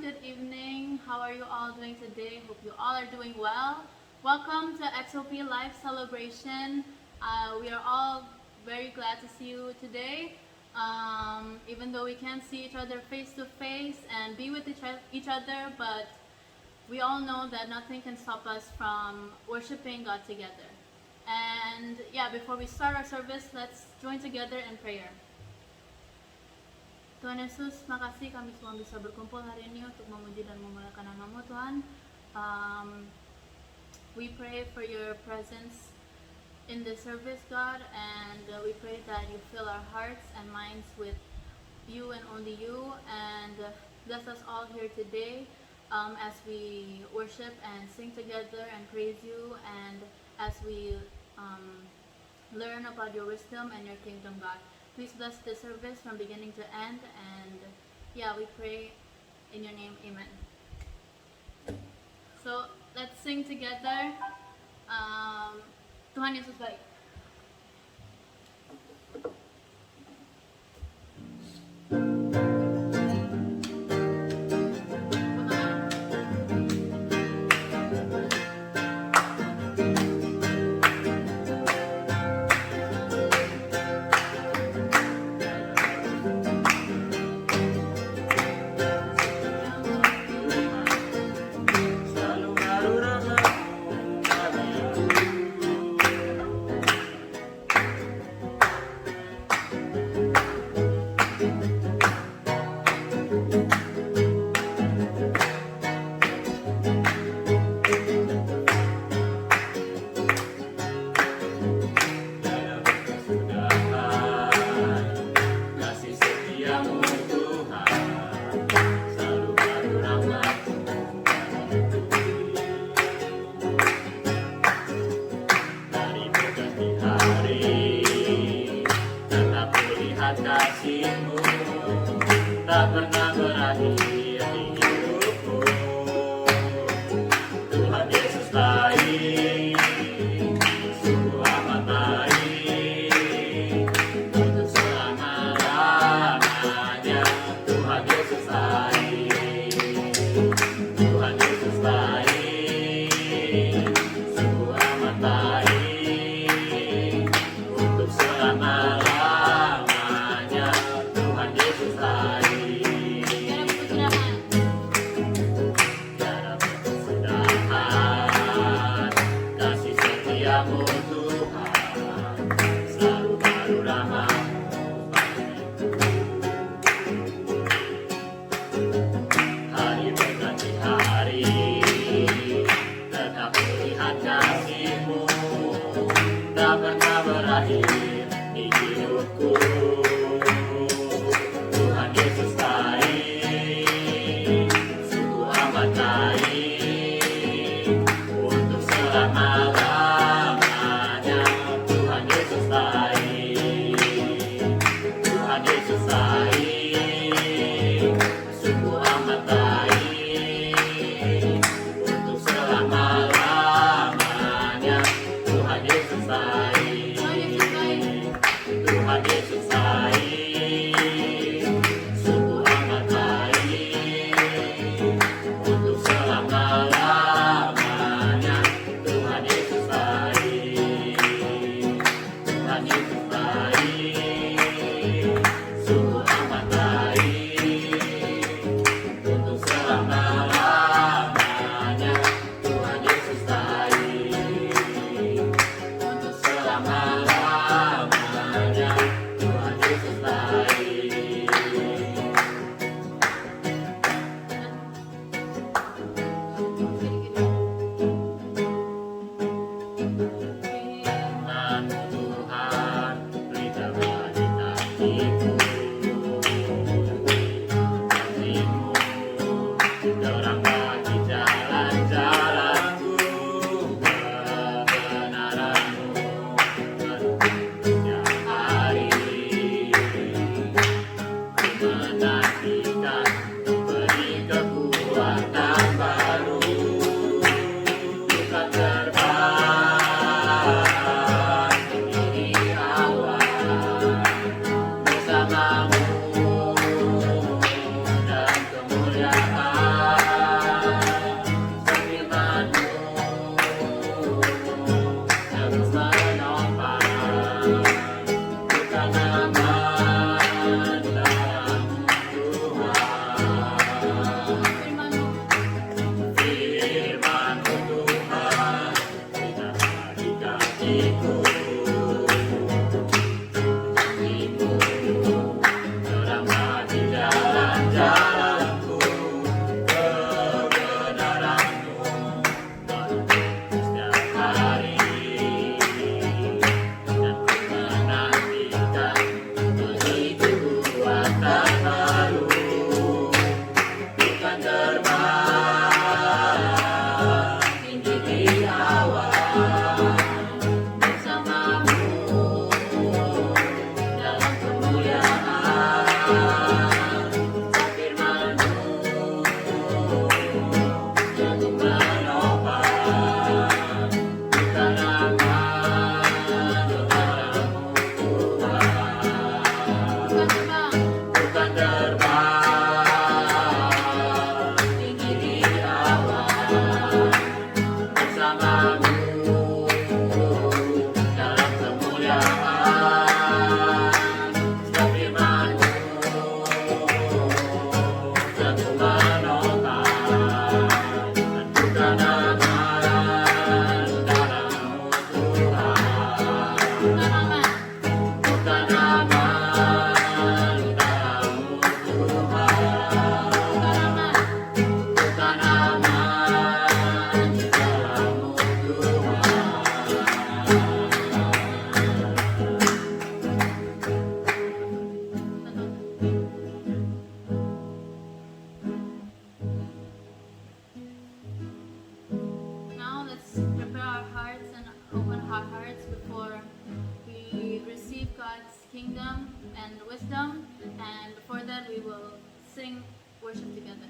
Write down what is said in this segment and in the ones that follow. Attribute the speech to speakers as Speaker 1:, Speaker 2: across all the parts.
Speaker 1: good evening. How are you all doing today? Hope you all are doing well. Welcome to XOP Life Celebration. We are all very glad to see you today. Even though we can't see each other face to face and be with each other, but we all know that nothing can stop us from worshiping God together. And yeah, before we start our service, let's join together in prayer. Tuhan Yesus, makasih kami semua bisa berkumpul hari ini untuk memuji dan memuliakan nama-Mu, Tuhan. We pray for your presence in the service, God, and we pray that you fill our hearts and minds with you and only you, and bless us all here today as we worship and sing together and praise you, and as we learn about your wisdom and your kingdom, God. Please bless the service from beginning to end, and yeah, we pray in your name, amen. So let's sing together. Tuhan Yesus baik.
Speaker 2: Bersamamu dan kemuliaan
Speaker 1: kingdom and wisdom, and for that we will sing worship together.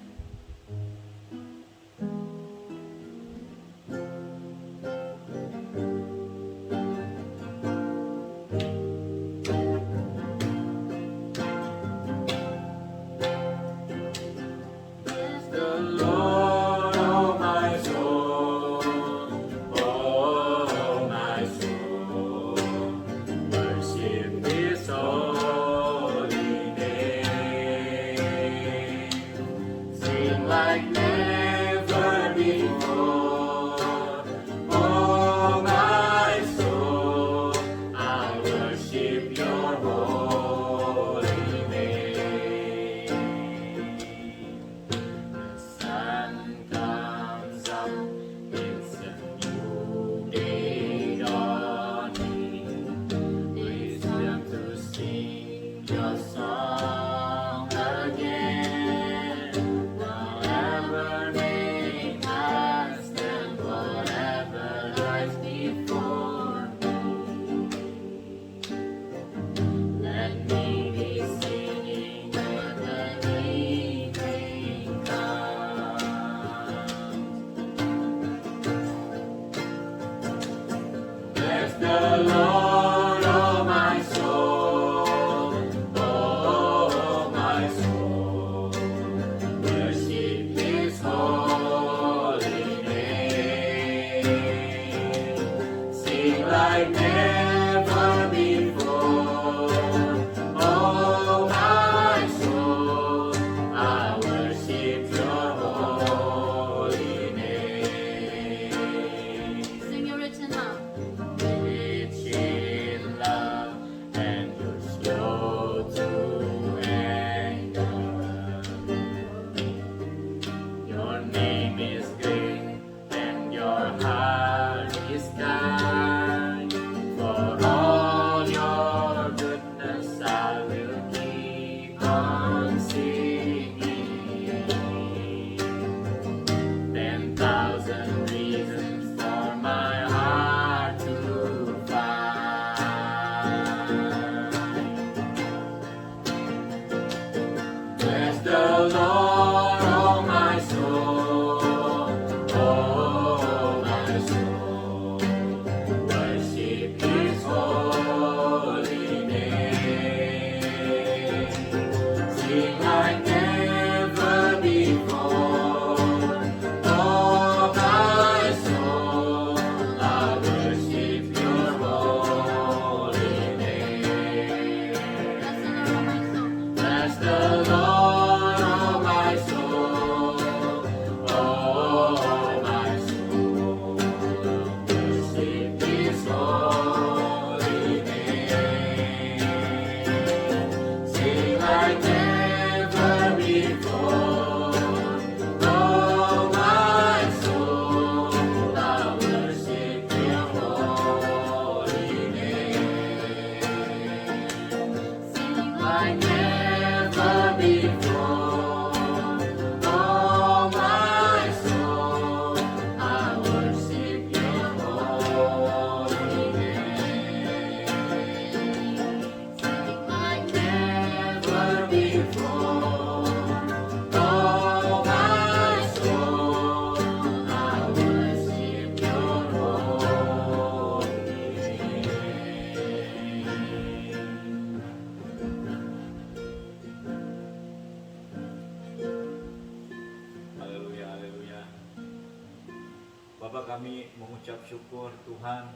Speaker 2: Kami mengucap syukur Tuhan,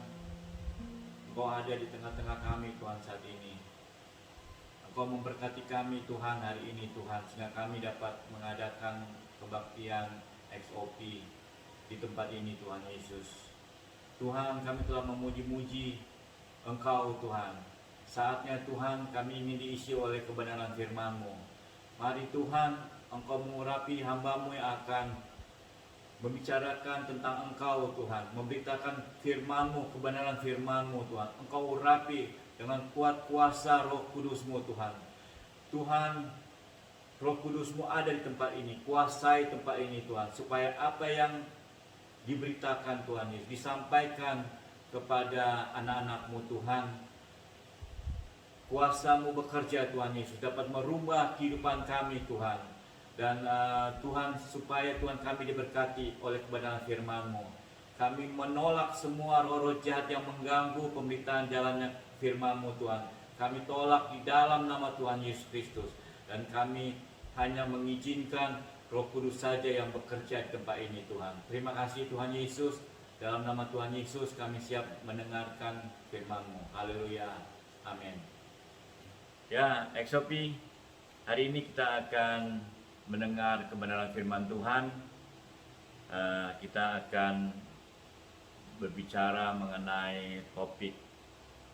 Speaker 2: Engkau ada di tengah-tengah kami Tuhan saat ini. Engkau memberkati kami Tuhan hari ini Tuhan, sehingga kami dapat mengadakan kebaktian XOP di tempat ini Tuhan Yesus. Tuhan, kami telah memuji-muji Engkau Tuhan. Saatnya Tuhan kami ingin diisi oleh kebenaran firman-Mu. Mari Tuhan, Engkau mengurapi hamba-Mu yang akan membicarakan tentang Engkau Tuhan, memberitakan firman-Mu, kebenaran firman-Mu Tuhan. Engkau urapi dengan kuat kuasa Roh Kudus-Mu Tuhan. Tuhan, Roh Kudus-Mu ada di tempat ini, kuasai tempat ini Tuhan, supaya apa yang diberitakan Tuhan Yesus disampaikan kepada anak-anak-Mu Tuhan, kuasa-Mu bekerja Tuhan Yesus, dapat merubah kehidupan kami Tuhan. Dan Tuhan, supaya Tuhan kami diberkati oleh kebenaran firman-Mu. Kami menolak semua roh-roh jahat yang mengganggu pemberitaan jalannya firman-Mu Tuhan. Kami tolak di dalam nama Tuhan Yesus Kristus. Dan kami hanya mengizinkan Roh Kudus saja yang bekerja di tempat ini Tuhan. Terima kasih Tuhan Yesus. Dalam nama Tuhan Yesus kami siap mendengarkan firman-Mu. Haleluya. Amin. Ya, XOP, hari ini kita akan mendengar kebenaran firman Tuhan. Kita akan berbicara mengenai topik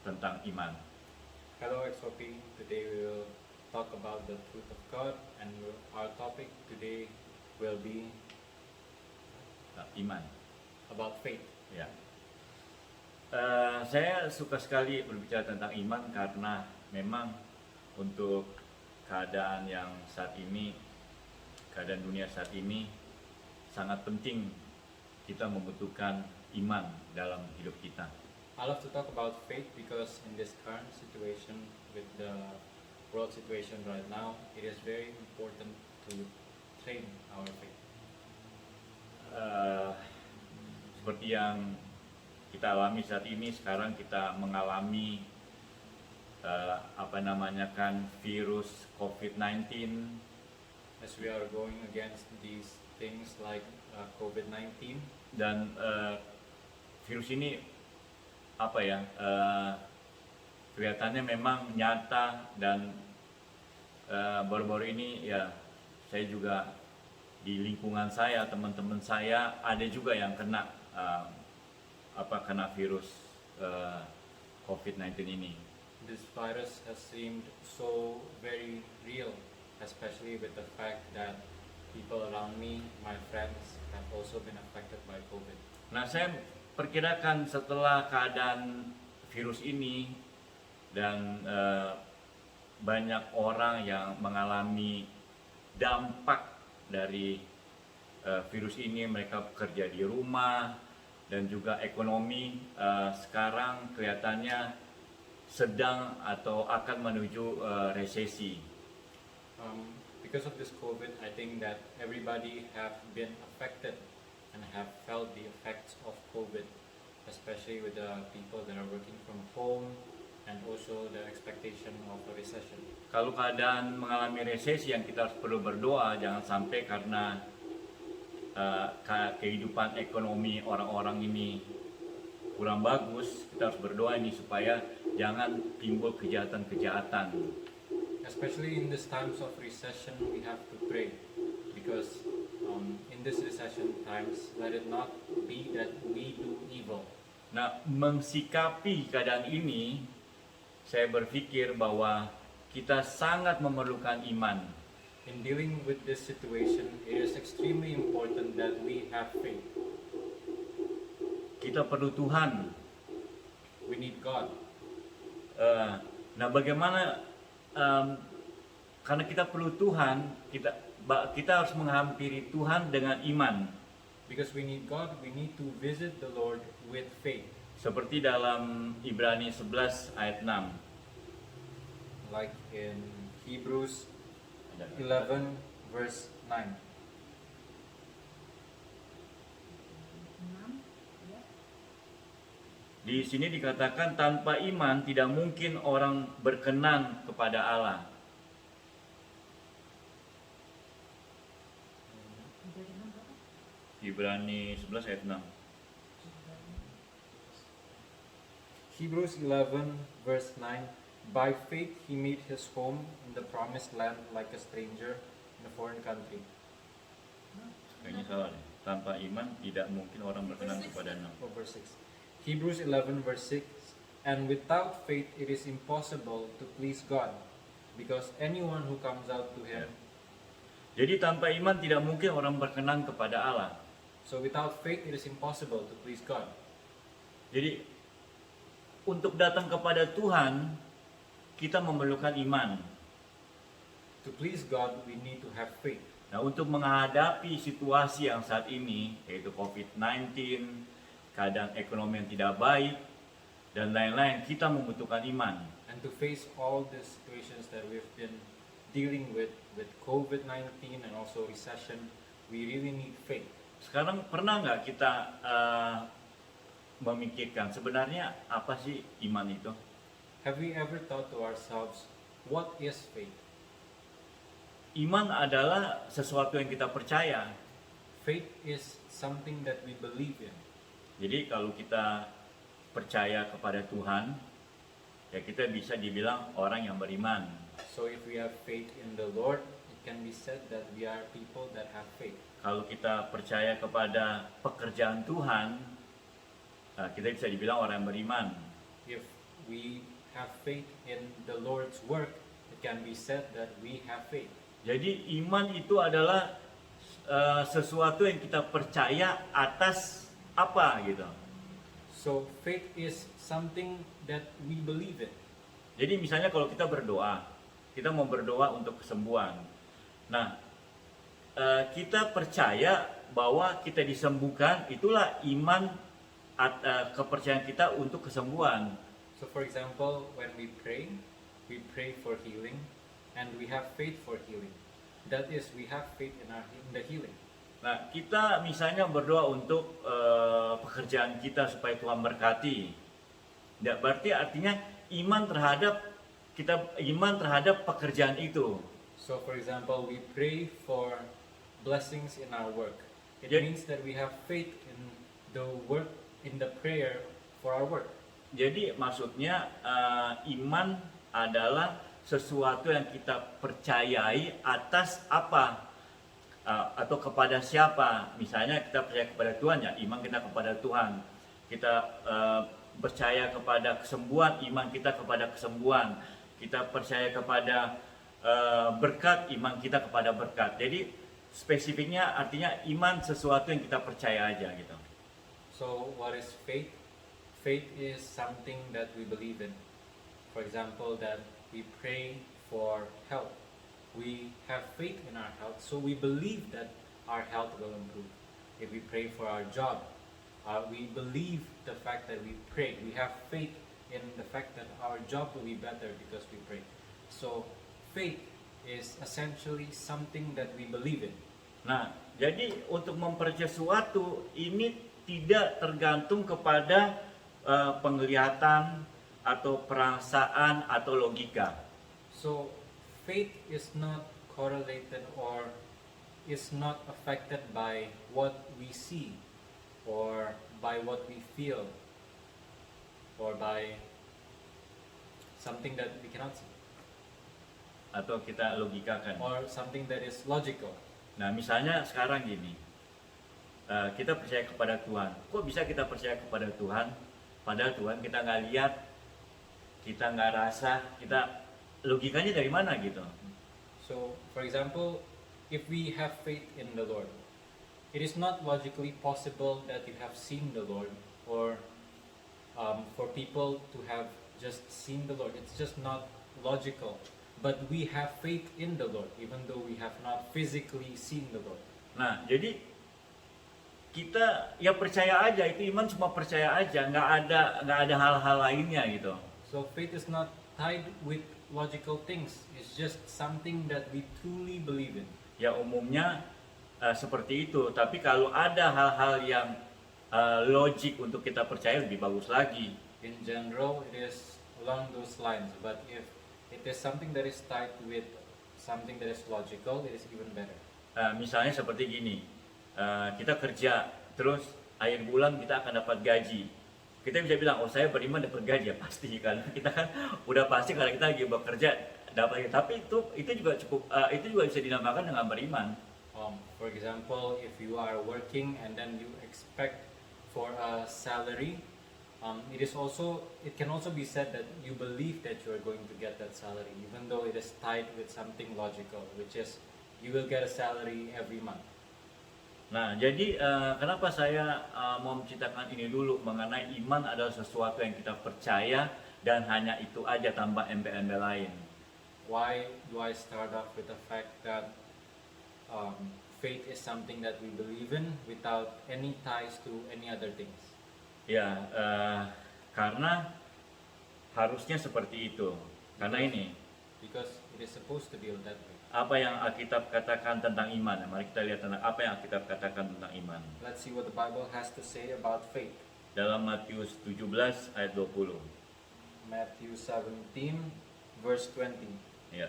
Speaker 2: tentang iman.
Speaker 3: Hello XOP, today we will talk about the truth of God, and our topic today will be
Speaker 2: Iman.
Speaker 3: about faith.
Speaker 2: Ya. Saya suka sekali berbicara tentang iman karena memang untuk keadaan yang saat ini, keadaan dunia saat ini sangat penting kita membutuhkan iman dalam hidup kita.
Speaker 3: I love to talk about faith because in this current situation with the world situation right now, it is very important to train our faith.
Speaker 2: Seperti yang kita alami saat ini, sekarang kita mengalami virus COVID-19.
Speaker 3: As we are going against these things like COVID-19,
Speaker 2: Dan virus ini kelihatannya memang nyata, dan baru-baru ini ya saya juga di lingkungan saya, teman-teman saya ada juga yang kena virus COVID-19 ini.
Speaker 3: this virus has seemed so very real, especially with the fact that people around me, my friends, have also been affected by COVID.
Speaker 2: Nah, saya perkirakan setelah keadaan virus ini dan banyak orang yang mengalami dampak dari virus ini, mereka bekerja di rumah dan juga ekonomi sekarang kelihatannya sedang atau akan menuju resesi.
Speaker 3: Because of this COVID, I think that everybody have been affected and have felt the effects of COVID, especially with the people that are working from home and also the expectation of a recession.
Speaker 2: Kalau keadaan mengalami resesi, yang kita harus perlu berdoa jangan sampai karena kehidupan ekonomi orang-orang ini kurang bagus, kita harus berdoa ini supaya jangan timbul kejahatan-kejahatan.
Speaker 3: Especially in these times of recession, we have to pray because in this recession times, let it not be that we do evil.
Speaker 2: Nah, mensikapi keadaan ini, saya berpikir bahwa kita sangat memerlukan iman.
Speaker 3: In dealing with this situation, it is extremely important that we have faith.
Speaker 2: Kita perlu Tuhan.
Speaker 3: We need God.
Speaker 2: Nah, bagaimana? Karena kita perlu Tuhan, kita harus menghampiri Tuhan dengan iman.
Speaker 3: Because we need God, we need to visit the Lord with faith.
Speaker 2: Seperti dalam Ibrani 11 ayat 6.
Speaker 3: Like in Hebrews 11 verse 9.
Speaker 2: Di sini dikatakan tanpa iman tidak mungkin orang berkenan kepada Allah. Ibrani 11 ayat 6.
Speaker 3: Hebrews 11 verse 9. By faith he made his home in the promised land like a stranger in a foreign country.
Speaker 2: Kayaknya salah deh. Tanpa iman tidak mungkin orang berkenan kepada Allah.
Speaker 3: Oh, verse 6. Hebrews 11 verse 6. And without faith it is impossible to please God, because anyone who comes out to him.
Speaker 2: Jadi tanpa iman tidak mungkin orang berkenan kepada Allah.
Speaker 3: So without faith it is impossible to please God.
Speaker 2: Jadi untuk datang kepada Tuhan kita memerlukan iman.
Speaker 3: To please God we need to have faith.
Speaker 2: Nah, untuk menghadapi situasi yang saat ini, yaitu COVID-19, keadaan ekonomi yang tidak baik, dan lain-lain, kita membutuhkan iman.
Speaker 3: And to face all the situations that we've been dealing with COVID-19 and also recession, we really need faith.
Speaker 2: Sekarang pernah nggak kita memikirkan sebenarnya apa sih iman itu?
Speaker 3: Have we ever thought to ourselves, what is faith?
Speaker 2: Iman adalah sesuatu yang kita percaya.
Speaker 3: Faith is something that we believe in.
Speaker 2: Jadi kalau kita percaya kepada Tuhan, ya kita bisa dibilang orang yang beriman.
Speaker 3: So if we have faith in the Lord, it can be said that we are people that have faith.
Speaker 2: Kalau kita percaya kepada pekerjaan Tuhan, kita bisa dibilang orang yang beriman.
Speaker 3: If we have faith in the Lord's work, it can be said that we have faith.
Speaker 2: Jadi iman itu adalah sesuatu yang kita percaya atas apa gitu.
Speaker 3: So faith is something that we believe in.
Speaker 2: Jadi misalnya kalau kita berdoa, kita mau berdoa untuk kesembuhan. Nah, kita percaya bahwa kita disembuhkan, itulah iman kepercayaan kita untuk kesembuhan.
Speaker 3: So for example, when we pray for healing, and we have faith for healing. That is, we have faith in the healing.
Speaker 2: Nah, kita misalnya berdoa untuk pekerjaan kita supaya Tuhan berkati. Ya, berarti artinya iman terhadap pekerjaan itu.
Speaker 3: So for example, we pray for blessings in our work. It
Speaker 2: Yeah.
Speaker 3: means that we have faith in the work, in the prayer for our work.
Speaker 2: Jadi maksudnya iman adalah sesuatu yang kita percayai atas apa atau kepada siapa. Misalnya kita percaya kepada Tuhan, ya iman kita kepada Tuhan. Kita percaya kepada kesembuhan, iman kita kepada kesembuhan. Kita percaya kepada berkat, iman kita kepada berkat. Jadi spesifiknya artinya iman sesuatu yang kita percaya aja gitu.
Speaker 3: So what is faith? Faith is something that we believe in. For example, that we pray for health. We have faith in our health, so we believe that our health will improve. If we pray for our job, we believe the fact that we pray. We have faith in the fact that our job will be better because we pray. So faith is essentially something that we believe in.
Speaker 2: Nah, jadi untuk mempercayai sesuatu ini tidak tergantung kepada penglihatan atau perasaan atau logika.
Speaker 3: So faith is not correlated or is not affected by what we see or by what we feel or by something that we cannot see
Speaker 2: Atau kita logikakan.
Speaker 3: or something that is logical.
Speaker 2: Nah, misalnya sekarang gini, kita percaya kepada Tuhan. Kok bisa kita percaya kepada Tuhan? Padahal Tuhan kita nggak lihat, kita nggak rasa, kita logikanya dari mana gitu?
Speaker 3: So, for example, if we have faith in the Lord, it is not logically possible that you have seen the Lord or for people to have just seen the Lord. It's just not logical. But we have faith in the Lord, even though we have not physically seen the Lord.
Speaker 2: Nah, jadi kita ya percaya aja, itu iman cuma percaya aja, nggak ada hal-hal lainnya gitu.
Speaker 3: So faith is not tied with logical things. It's just something that we truly believe in.
Speaker 2: Ya umumnya seperti itu, tapi kalau ada hal-hal yang logik untuk kita percaya lebih bagus lagi.
Speaker 3: In general, it is along those lines. But if it is something that is tied with something that is logical, it is even better.
Speaker 2: Misalnya seperti gini, kita kerja, terus akhir bulan kita akan dapat gaji. Kita bisa bilang, oh saya beriman dapat gaji, ya pasti kan. Kita kan udah pasti kalau kita lagi bekerja dapat. Tapi itu juga cukup, itu juga bisa dinamakan dengan beriman.
Speaker 3: For example, if you are working and then you expect for a salary, it can also be said that you believe that you are going to get that salary, even though it is tied with something logical, which is you will get a salary every month.
Speaker 2: Nah, jadi kenapa saya mau menceritakan ini dulu mengenai iman adalah sesuatu yang kita percaya dan hanya itu aja tanpa embel-embel lain.
Speaker 3: Why do I start off with the fact that faith is something that we believe in without any ties to any other things?
Speaker 2: Ya, karena Harusnya seperti itu. Karena ini,
Speaker 3: Because it is supposed to be that way.
Speaker 2: apa yang Alkitab katakan tentang iman. Mari kita lihat tentang apa yang Alkitab katakan tentang iman.
Speaker 3: Let's see what the Bible has to say about faith.
Speaker 2: Dalam Matius 17 ayat 20.
Speaker 3: Matthew 17, verse 20.
Speaker 2: Ya.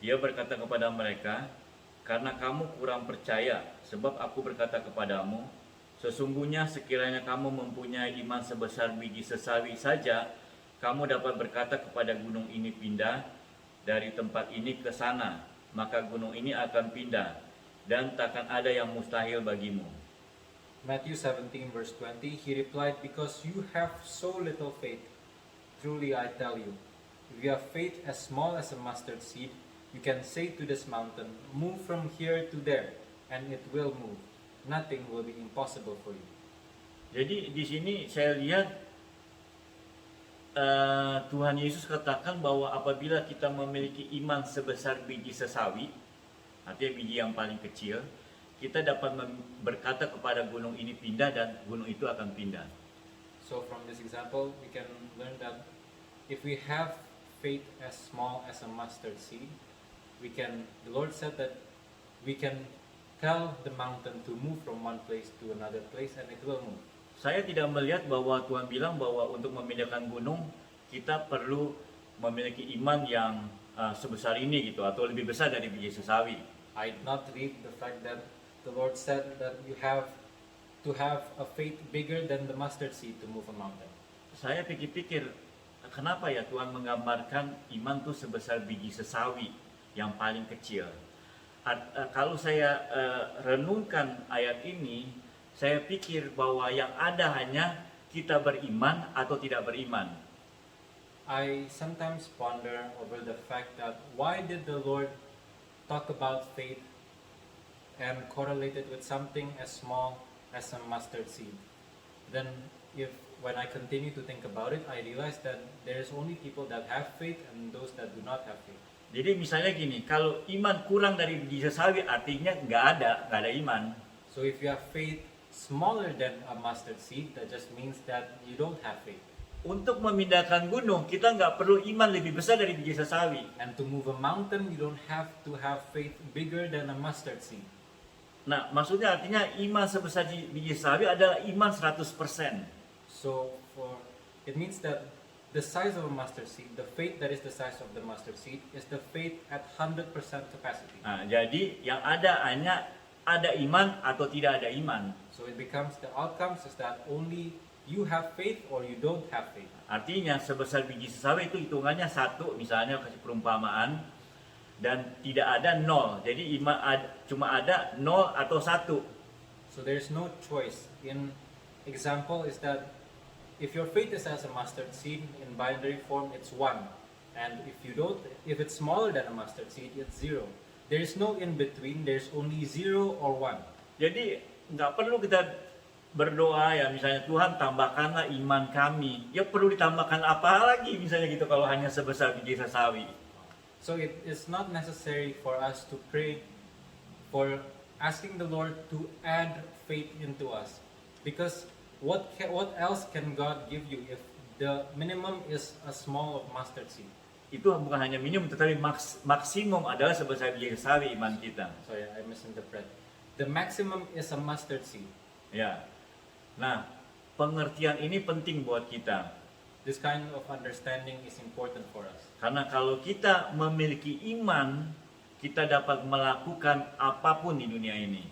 Speaker 2: Dia berkata kepada mereka, karena kamu kurang percaya, sebab aku berkata kepadamu, sesungguhnya sekiranya kamu mempunyai iman sebesar biji sesawi saja, kamu dapat berkata kepada gunung ini pindah dari tempat ini ke sana, maka gunung ini akan pindah, dan takkan ada yang mustahil bagimu.
Speaker 3: Matthew 17, verse 20, he replied, because you have so little faith. Truly I tell you, if you have faith as small as a mustard seed, you can say to this mountain, move from here to there, and it will move. Nothing will be impossible for you.
Speaker 2: Jadi di sini saya lihat Tuhan Yesus katakan bahwa apabila kita memiliki iman sebesar biji sesawi, artinya biji yang paling kecil, kita dapat berkata kepada gunung ini pindah dan gunung itu akan pindah.
Speaker 3: So from this example, we can learn that if we have faith as small as a mustard seed, the Lord said that we can tell the mountain to move from one place to another place and it will move.
Speaker 2: Saya tidak melihat bahwa Tuhan bilang bahwa untuk memindahkan gunung kita perlu memiliki iman yang sebesar ini gitu, atau lebih besar dari biji sesawi.
Speaker 3: I did not read the fact that the Lord said that you have to have a faith bigger than the mustard seed to move a mountain.
Speaker 2: Saya pikir-pikir, kenapa ya Tuhan menggambarkan iman tuh sebesar biji sesawi yang paling kecil. Kalau saya renungkan ayat ini, saya pikir bahwa yang ada hanya kita beriman atau tidak beriman.
Speaker 3: I sometimes ponder over the fact that why did the Lord talk about faith and correlate it with something as small as a mustard seed? Then when I continue to think about it, I realize that there is only people that have faith and those that do not have faith.
Speaker 2: Jadi misalnya gini, kalau iman kurang dari biji sesawi artinya nggak ada iman.
Speaker 3: So if you have faith smaller than a mustard seed, that just means that you don't have faith.
Speaker 2: Untuk memindahkan gunung, kita nggak perlu iman lebih besar dari biji sesawi.
Speaker 3: And to move a mountain, you don't have to have faith bigger than a mustard seed.
Speaker 2: Nah, maksudnya artinya iman sebesar biji sesawi adalah iman 100%.
Speaker 3: So it means that the size of a mustard seed, the faith that is the size of the mustard seed, is the faith at 100% capacity.
Speaker 2: Nah, jadi yang ada hanya ada iman atau tidak ada iman.
Speaker 3: So it becomes, the outcomes is that only you have faith or you don't have faith.
Speaker 2: Artinya sebesar biji sesawi itu hitungannya 1, misalnya kasih perumpamaan, dan tidak ada 0. Jadi iman cuma ada 0 atau 1.
Speaker 3: So there's no choice. In example is that if your faith is as a mustard seed, in binary form it's 1. And if it's smaller than a mustard seed, it's 0. There is no in between, there's only 0 or 1.
Speaker 2: Jadi nggak perlu kita berdoa ya, misalnya Tuhan tambahkanlah iman kami. Ya perlu ditambahkan apa lagi misalnya gitu kalau hanya sebesar biji sesawi.
Speaker 3: So it is not necessary for us to pray for asking the Lord to add faith into us. Because what else can God give you if the minimum is a small of mustard seed?
Speaker 2: Itu bukan hanya minimum, tetapi maksimum adalah sebesar biji sesawi iman kita.
Speaker 3: Sorry, I misinterpret. The maximum is a mustard seed.
Speaker 2: Ya. Nah, pengertian ini penting buat kita.
Speaker 3: This kind of understanding is important for us.
Speaker 2: Karena kalau kita memiliki iman, kita dapat melakukan apapun di dunia ini.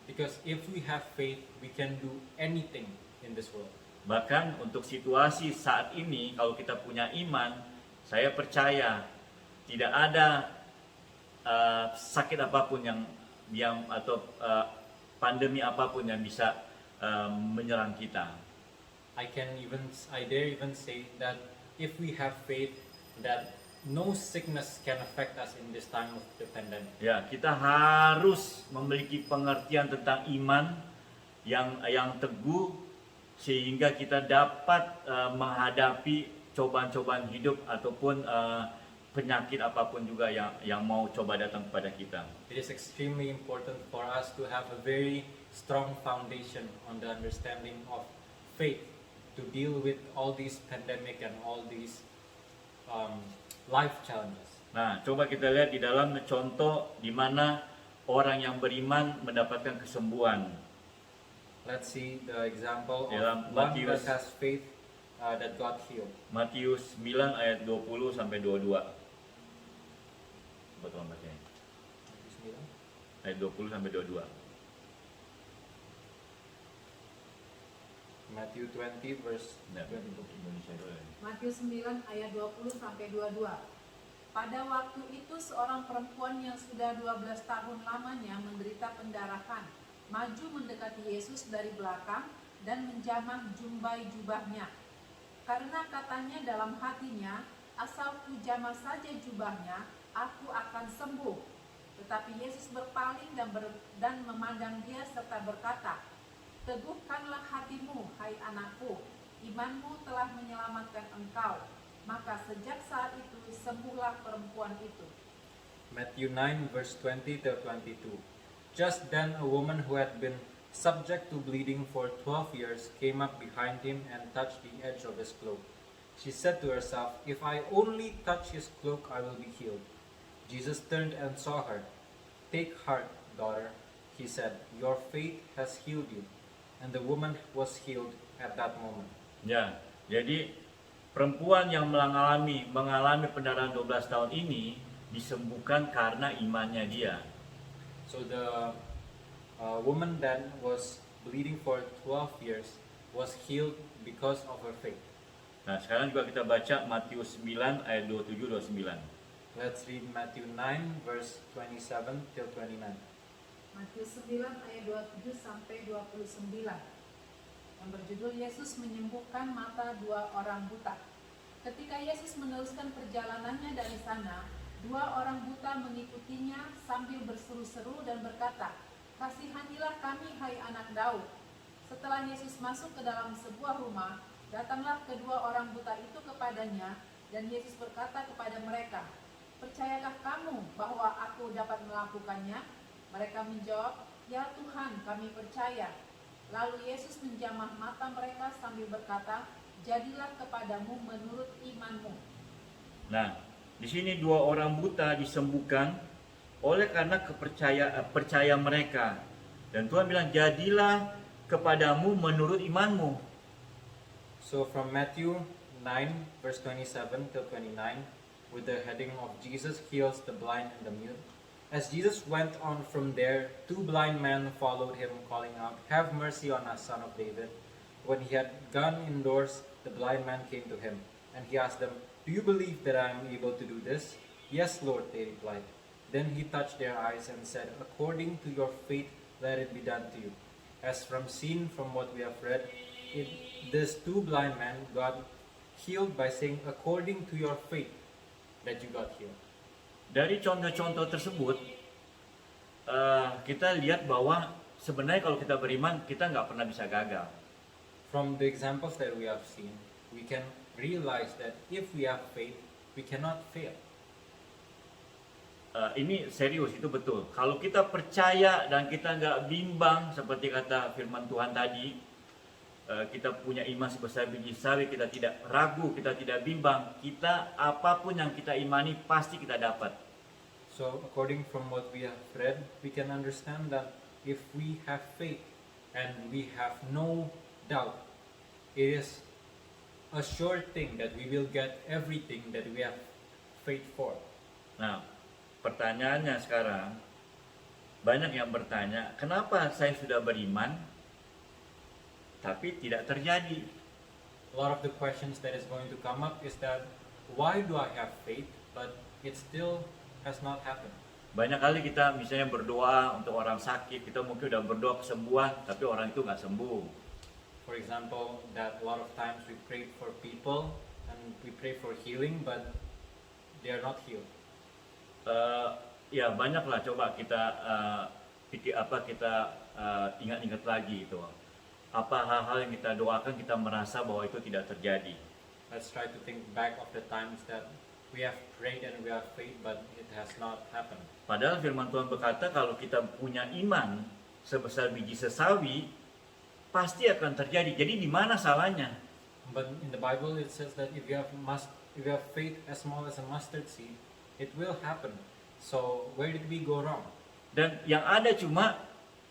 Speaker 3: Because if we have faith, we can do anything in this world.
Speaker 2: Bahkan untuk situasi saat ini, kalau kita punya iman, saya percaya tidak ada sakit apapun yang atau pandemi apapun yang bisa menyerang kita.
Speaker 3: I dare even say that if we have faith, that no sickness can affect us in this time of the pandemic.
Speaker 2: Ya, kita harus memiliki pengertian tentang iman yang teguh sehingga kita dapat menghadapi cobaan-cobaan hidup ataupun penyakit apapun juga yang mau coba datang kepada kita.
Speaker 3: It is extremely important for us to have a very strong foundation on the understanding of faith to deal with all these pandemic and all these life challenges.
Speaker 2: Nah, coba kita lihat di dalam contoh di mana orang yang beriman mendapatkan kesembuhan.
Speaker 3: Let's see the example
Speaker 2: Dalam
Speaker 3: of one
Speaker 2: Matius.
Speaker 3: that has faith that got healed.
Speaker 2: Matius 9 ayat 20 sampai 22. Coba tolong bacanya. Ayat 20 sampai 22.
Speaker 3: Matthew 20 verse
Speaker 2: Nah,
Speaker 3: 20.
Speaker 2: untuk Indonesia dulu.
Speaker 4: Matius 9 ayat 20 sampai 22. Pada waktu itu seorang perempuan yang sudah 12 tahun lamanya menderita pendarahan, maju mendekati Yesus dari belakang dan menjamah jumbai jubahnya. Karena katanya dalam hatinya, asal ku jamah saja jubahnya, aku akan sembuh. Tetapi Yesus berpaling dan memandang dia serta berkata, teguhkanlah hatimu, hai anakku, imanmu telah menyelamatkan engkau. Maka sejak saat itu sembuhlah perempuan itu.
Speaker 3: Matthew 9 verse 20 to 22. Just then a woman who had been subject to bleeding for 12 years came up behind him and touched the edge of his cloak. She said to herself, if I only touch his cloak, I will be healed. Jesus turned and saw her. Take heart, daughter, he said, your faith has healed you. And the woman was healed at that moment.
Speaker 2: Ya, jadi perempuan yang mengalami pendarahan 12 tahun ini disembuhkan karena imannya dia.
Speaker 3: So the woman that was bleeding for 12 years was healed because of her faith.
Speaker 2: Nah, sekarang juga kita baca Matius 9 ayat 27-29.
Speaker 3: Let's read Matthew 9 verse 27 till 29.
Speaker 4: Matius 9 ayat 27 sampai 29. Yang berjudul Yesus menyembuhkan mata dua orang buta. Ketika Yesus meneruskan perjalanannya dari sana, dua orang buta mengikutinya sambil berseru-seru dan berkata, kasihanilah kami hai anak Daud. Setelah Yesus masuk ke dalam sebuah rumah, datanglah kedua orang buta itu kepadanya, dan Yesus berkata kepada mereka, percayakah kamu bahwa aku dapat melakukannya? Mereka menjawab, ya Tuhan, kami percaya. Lalu Yesus menjamah mata mereka sambil berkata, jadilah kepadamu menurut imanmu.
Speaker 2: Nah, di sini dua orang buta disembuhkan oleh karena percaya mereka. Dan Tuhan bilang, jadilah kepadamu menurut imanmu.
Speaker 3: So from Matthew 9 verse 27 till 29 with the heading of Jesus heals the blind and the mute. As Jesus went on from there, two blind men followed him, calling out, have mercy on us, son of David. When he had gone indoors, the blind man came to him, and he asked them, do you believe that I am able to do this? Yes, Lord, they replied. Then he touched their eyes and said, according to your faith, let it be done to you. As from what we have read, these two blind men got healed by saying, according to your faith, that you got healed.
Speaker 2: Dari contoh-contoh tersebut, kita lihat bahwa sebenarnya kalau kita beriman, kita nggak pernah bisa gagal.
Speaker 3: From the examples that we have seen, we can realize that if we have faith, we cannot fail.
Speaker 2: Ini serius, itu betul. Kalau kita percaya dan kita nggak bimbang, seperti kata firman Tuhan tadi, kita punya iman sebesar biji sawi, kita tidak ragu, kita tidak bimbang, kita apapun yang kita imani pasti kita dapat.
Speaker 3: So according from what we have read, we can understand that if we have faith and we have no doubt, it is a sure thing that we will get everything that we have faith for.
Speaker 2: Nah, pertanyaannya sekarang, banyak yang bertanya, kenapa saya sudah beriman tapi tidak terjadi?
Speaker 3: A lot of the questions that is going to come up is that why do I have faith but it still has not happened?
Speaker 2: Banyak kali kita misalnya berdoa untuk orang sakit, kita mungkin udah berdoa kesembuhan tapi orang itu nggak sembuh.
Speaker 3: For example, that a lot of times we pray for people and we pray for healing but they are not healed.
Speaker 2: Ya banyaklah, coba kita ingat-ingat lagi itu. Apa hal-hal yang kita doakan kita merasa bahwa itu tidak terjadi.
Speaker 3: Let's try to think back of the times that we have prayed and we have faith, but it has not happened.
Speaker 2: Padahal firman Tuhan berkata kalau kita punya iman sebesar biji sesawi, pasti akan terjadi. Jadi di mana salahnya?
Speaker 3: But in the Bible it says that if you have faith as small as a mustard seed, it will happen. So where did we go wrong?
Speaker 2: Dan yang ada cuma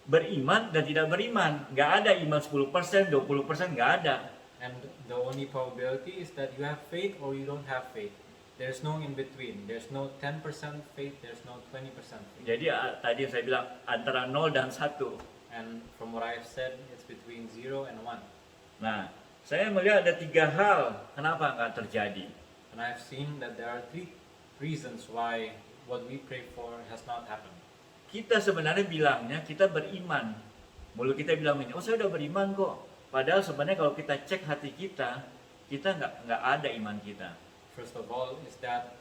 Speaker 2: beriman dan tidak beriman. Nggak ada iman 10%, 20%, nggak ada.
Speaker 3: And the only probability is that you have faith or you don't have faith. There's no in between. There's no 10% faith, there's no 20% faith.
Speaker 2: Jadi tadi yang saya bilang antara 0 dan 1.
Speaker 3: And from what I've said, it's between 0 and 1.
Speaker 2: Nah, saya melihat ada 3 hal kenapa nggak terjadi.
Speaker 3: And I've seen that there are 3 reasons why what we pray for has not happened.
Speaker 2: Kita sebenarnya bilangnya kita beriman. Mulut kita bilang ini, oh saya udah beriman kok. Padahal sebenarnya kalau kita cek hati kita nggak ada iman kita.
Speaker 3: First of all is that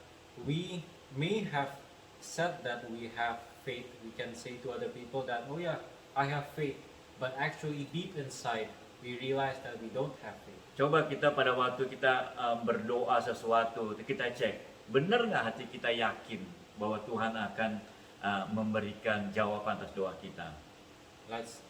Speaker 3: we may have said that we have faith. We can say to other people that, oh yeah, I have faith. But actually deep inside, we realize that we don't have faith.
Speaker 2: Coba kita pada waktu kita berdoa sesuatu, kita cek, benar nggak hati kita yakin bahwa Tuhan akan memberikan jawaban atas doa kita.
Speaker 3: Let's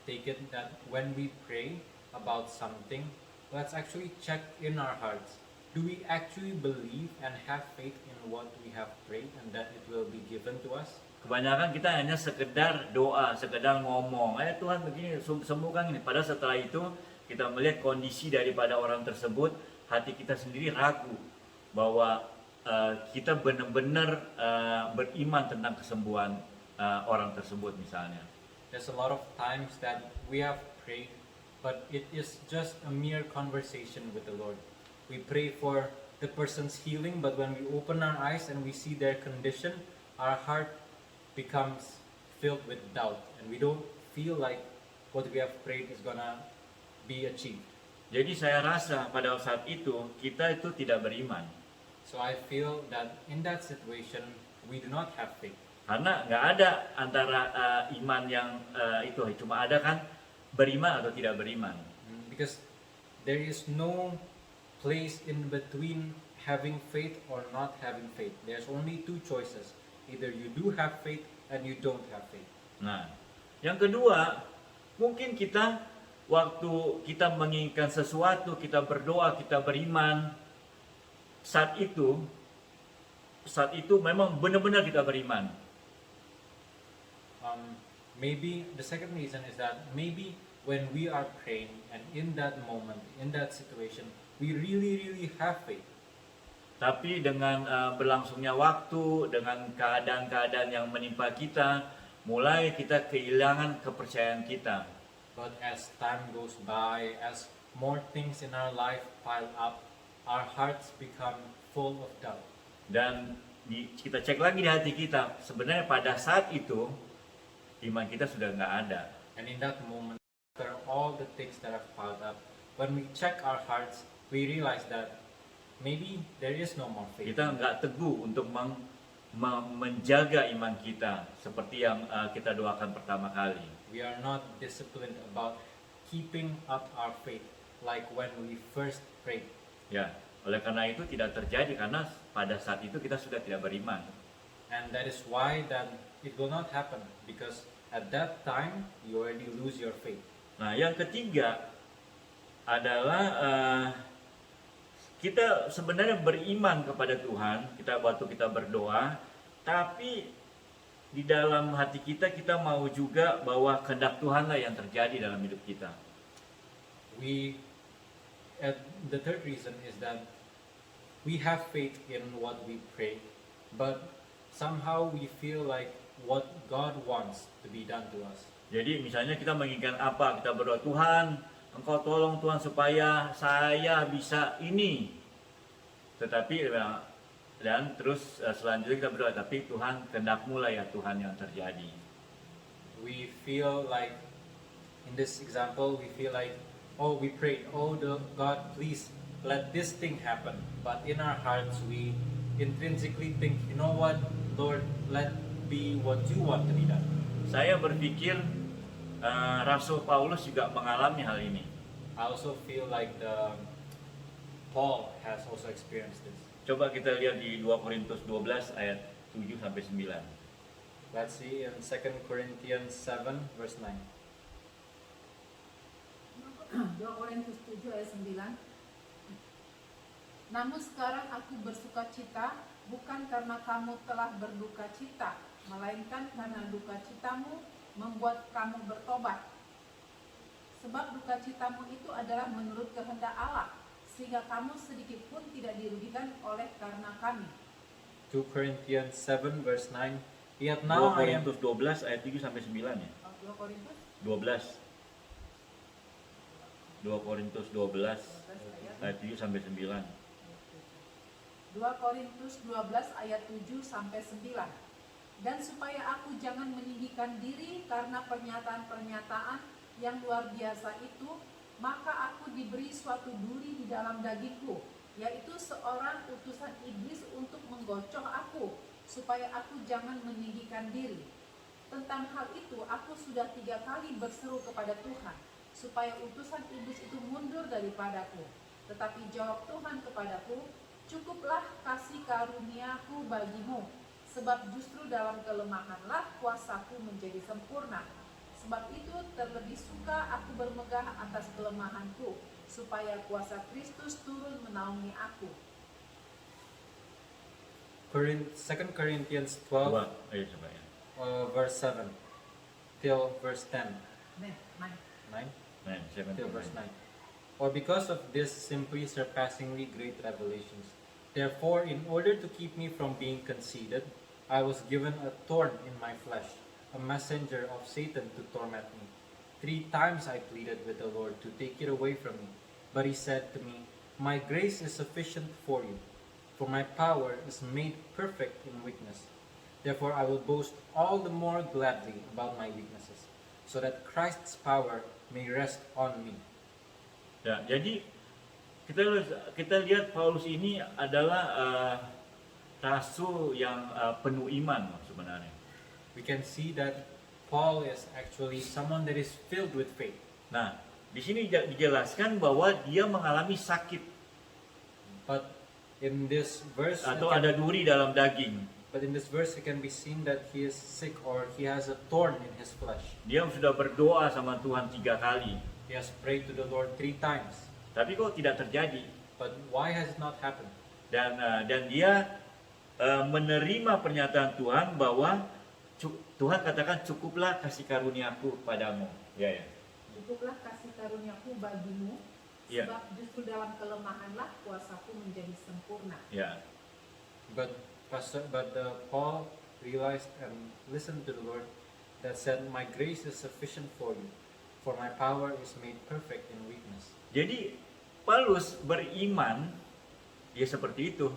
Speaker 3: take it that when we pray about something, let's actually check in our hearts. Do we actually believe and have faith in what we have prayed and that it will be given to us?
Speaker 2: Kebanyakan kita hanya sekedar doa, sekedar ngomong, Tuhan begini, sembuhkan ini. Padahal setelah itu kita melihat kondisi daripada orang tersebut, hati kita sendiri ragu bahwa kita benar-benar beriman tentang kesembuhan orang tersebut misalnya.
Speaker 3: There's a lot of times that we have prayed, but it is just a mere conversation with the Lord. We pray for the person's healing, but when we open our eyes and we see their condition, our heart becomes filled with doubt, and we don't feel like what we have prayed is gonna be achieved.
Speaker 2: Jadi saya rasa pada saat itu kita itu tidak beriman.
Speaker 3: So I feel that in that situation, we do not have faith.
Speaker 2: Karena nggak ada antara iman yang itu, cuma ada kan beriman atau tidak beriman.
Speaker 3: Because there is no place in between having faith or not having faith. There's only 2 choices. Either you do have faith and you don't have faith.
Speaker 2: Nah, yang kedua, mungkin kita waktu kita menginginkan sesuatu, kita berdoa, kita beriman, saat itu memang benar-benar kita beriman.
Speaker 3: Maybe the second reason is that maybe when we are praying and in that moment, in that situation, we really have faith.
Speaker 2: Tapi dengan berlangsungnya waktu, dengan keadaan-keadaan yang menimpa kita, mulai kita kehilangan kepercayaan kita.
Speaker 3: But as time goes by, as more things in our life pile up, our hearts become full of doubt.
Speaker 2: Dan kita cek lagi di hati kita, sebenarnya pada saat itu iman kita sudah nggak ada.
Speaker 3: And in that moment, after all the things that have piled up, when we check our hearts, we realize that maybe there is no more faith.
Speaker 2: Kita nggak teguh untuk menjaga iman kita seperti yang kita doakan pertama kali.
Speaker 3: We are not disciplined about keeping up our faith like when we first prayed.
Speaker 2: Ya, oleh karena itu tidak terjadi karena pada saat itu kita sudah tidak beriman.
Speaker 3: And that is why that it will not happen, because at that time you already lose your faith.
Speaker 2: Nah, yang ketiga adalah kita sebenarnya beriman kepada Tuhan, waktu kita berdoa, tapi di dalam hati kita mau juga bahwa kehendak Tuhanlah yang terjadi dalam hidup kita.
Speaker 3: The third reason is that we have faith in what we pray, but somehow we feel like what God wants to be done to us.
Speaker 2: Jadi misalnya kita menginginkan apa, kita berdoa, Tuhan, Engkau tolong Tuhan supaya saya bisa ini. Tetapi dan terus selanjutnya kita berdoa, tapi Tuhan kehendak-Mu lah ya Tuhan yang terjadi.
Speaker 3: We feel like, in this example, we feel like, oh, we prayed, oh God, please let this thing happen. But in our hearts, we intrinsically think, you know what, Lord, let be what you want to be done.
Speaker 2: Saya berpikir Rasul Paulus juga mengalami hal ini.
Speaker 3: I also feel like Paul has also experienced this.
Speaker 2: Coba kita lihat di 2 Korintus 12 ayat 7 sampai 9.
Speaker 3: Let's see in 2 Corinthians 7 verse 9.
Speaker 4: 2 Korintus 7 ayat 9. Namun sekarang aku bersuka cita, bukan karena kamu telah berduka cita, melainkan karena duka citamu membuat kamu bertobat. Sebab duka citamu itu adalah menurut kehendak Allah, sehingga kamu sedikit pun tidak dirugikan oleh karena kami.
Speaker 3: 2 Corinthians 7 verse 9. Yet
Speaker 2: 2
Speaker 3: now I am
Speaker 2: Korintus 12 ayat 7 sampai 9 ya.
Speaker 4: 2 Korintus
Speaker 2: 12. 2 Korintus 12 ayat 7 sampai 9.
Speaker 4: 2 Korintus 12 ayat 7 sampai 9. Dan supaya aku jangan meninggikan diri karena pernyataan-pernyataan yang luar biasa itu, maka aku diberi suatu duri di dalam dagingku, yaitu seorang utusan iblis untuk menggocok aku, supaya aku jangan meninggikan diri. Tentang hal itu aku sudah 3 kali berseru kepada Tuhan, supaya utusan iblis itu mundur daripadaku. Tetapi jawab Tuhan kepadaku, cukuplah kasih karuniaku bagimu, sebab justru dalam kelemahanlah kuasaku menjadi sempurna. Sebab itu terlebih suka aku bermegah atas kelemahanku, supaya kuasa Kristus turun menaungi aku.
Speaker 3: 2 Corinthians 12
Speaker 2: Dua, ayo coba ya.
Speaker 3: verse 7 till verse 10.
Speaker 4: Nah,
Speaker 3: 9
Speaker 2: Nah, 7
Speaker 3: till verse 9. Or because of this simply surpassingly great revelations. Therefore, in order to keep me from being conceited, I was given a thorn in my flesh, a messenger of Satan to torment me. 3 times I pleaded with the Lord to take it away from me. But he said to me, my grace is sufficient for you, for my power is made perfect in weakness. Therefore I will boast all the more gladly about my weaknesses, so that Christ's power may rest on me.
Speaker 2: Ya, jadi kita lihat Paulus ini adalah rasul yang penuh iman sebenarnya.
Speaker 3: We can see that Paul is actually someone that is filled with faith.
Speaker 2: Nah, di sini dijelaskan bahwa dia mengalami sakit
Speaker 3: But in this verse,
Speaker 2: atau ada duri dalam daging.
Speaker 3: it can be seen that he is sick or he has a thorn in his flesh.
Speaker 2: Dia sudah berdoa sama Tuhan 3 kali,
Speaker 3: He has prayed to the Lord 3 times.
Speaker 2: tapi kok tidak terjadi.
Speaker 3: But why has it not happened?
Speaker 2: Dan dia menerima pernyataan Tuhan bahwa Tuhan katakan cukuplah kasih karuniaku padamu. Ya, ya.
Speaker 4: cukuplah kasih karuniaku bagimu,
Speaker 2: Ya.
Speaker 4: sebab justru dalam kelemahanlah kuasaku menjadi sempurna.
Speaker 2: Ya.
Speaker 3: But Paul realized and listened to the Lord that said, my grace is sufficient for you, for my power is made perfect in weakness.
Speaker 2: Jadi Paulus beriman, dia seperti itu,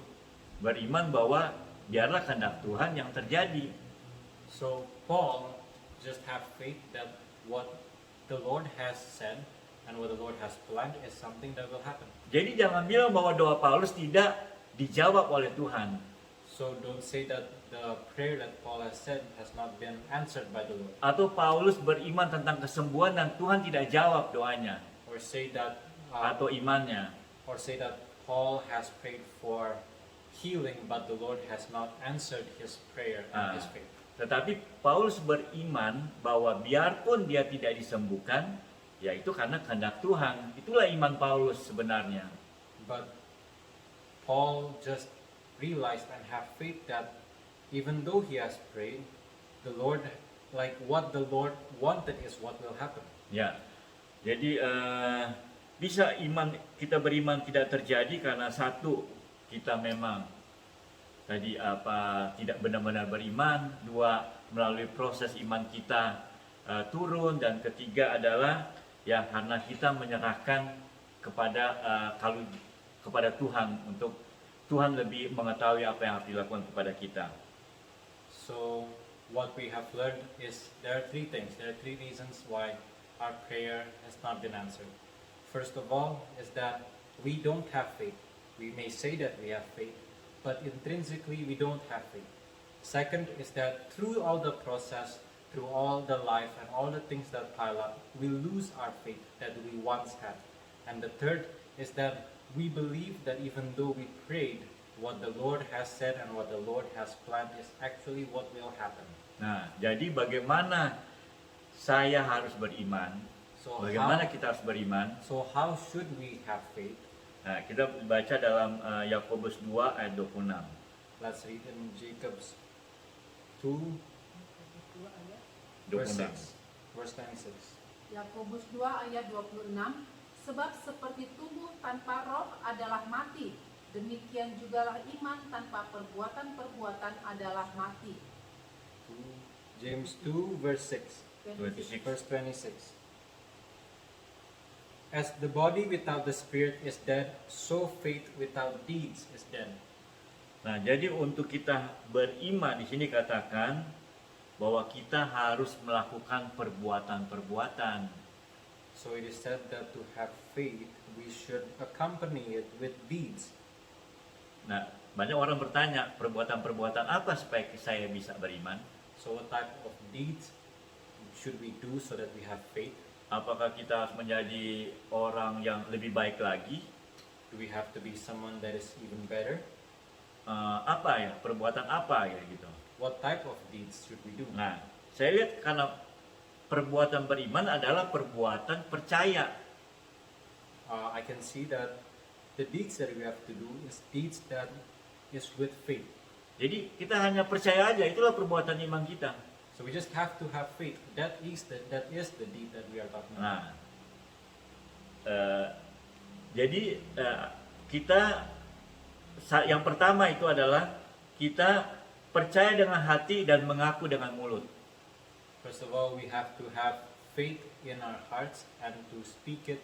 Speaker 2: beriman bahwa biarlah kehendak Tuhan yang terjadi.
Speaker 3: So Paul just have faith that what the Lord has said and what the Lord has planned is something that will happen.
Speaker 2: Jadi jangan bilang bahwa doa Paulus tidak dijawab oleh Tuhan.
Speaker 3: So don't say that the prayer that Paul has said has not been answered by the Lord.
Speaker 2: Atau Paulus beriman tentang kesembuhan dan Tuhan tidak jawab doanya
Speaker 3: Or say that
Speaker 2: atau imannya.
Speaker 3: Paul has prayed for healing but the Lord has not answered his prayer and his faith.
Speaker 2: Tetapi Paulus beriman bahwa biarpun dia tidak disembuhkan, yaitu karena kehendak Tuhan. Itulah iman Paulus sebenarnya.
Speaker 3: But Paul just realized and have faith that even though he has prayed, the Lord, like what the Lord wanted is what will happen.
Speaker 2: Ya, jadi bisa kita beriman tidak terjadi karena satu, kita memang tidak benar-benar beriman. 2, melalui proses iman kita turun. Dan ketiga adalah ya karena kita menyerahkan kepada Tuhan, untuk Tuhan lebih mengetahui apa yang harus dilakukan kepada kita.
Speaker 3: So what we have learned is there are 3 things. There are 3 reasons why our prayer has not been answered. First of all is that we don't have faith. We may say that we have faith, but intrinsically we don't have faith. Second is that through all the process, through all the life and all the things that pile up, we lose our faith that we once had. And the third is that we believe that even though we prayed, what the Lord has said and what the Lord has planned is actually what will happen.
Speaker 2: Nah, jadi bagaimana saya harus beriman? Bagaimana kita harus beriman?
Speaker 3: So how should we have faith?
Speaker 2: Nah, kita baca dalam Yakobus 2 ayat 26.
Speaker 3: Let's read in Jacob's 2 verse
Speaker 2: 26.
Speaker 3: 6, verse 26.
Speaker 4: Yakobus 2 ayat 26, sebab seperti tubuh tanpa roh adalah mati, demikian jugalah iman tanpa perbuatan-perbuatan adalah mati.
Speaker 3: James 2 verse 6,
Speaker 2: 26.
Speaker 3: verse 26. As the body without the spirit is dead, so faith without deeds is dead.
Speaker 2: Nah, jadi untuk kita beriman di sini katakan bahwa kita harus melakukan perbuatan-perbuatan.
Speaker 3: So it is said that to have faith, we should accompany it with deeds.
Speaker 2: Nah, banyak orang bertanya, perbuatan-perbuatan apa supaya saya bisa beriman?
Speaker 3: So what type of deeds should we do so that we have faith?
Speaker 2: Apakah kita harus menjadi orang yang lebih baik lagi?
Speaker 3: Do we have to be someone that is even better?
Speaker 2: Apa ya, perbuatan apa ya gitu.
Speaker 3: What type of deeds should we do?
Speaker 2: Nah, saya lihat karena perbuatan beriman adalah perbuatan percaya.
Speaker 3: I can see that the deeds that we have to do is deeds that is with faith.
Speaker 2: Jadi kita hanya percaya aja, itulah perbuatan iman kita.
Speaker 3: So we just have to have faith. That is the deed that we are talking about.
Speaker 2: Nah, jadi kita yang pertama itu adalah kita percaya dengan hati dan mengaku dengan mulut.
Speaker 3: First of all, we have to have faith in our hearts and to speak it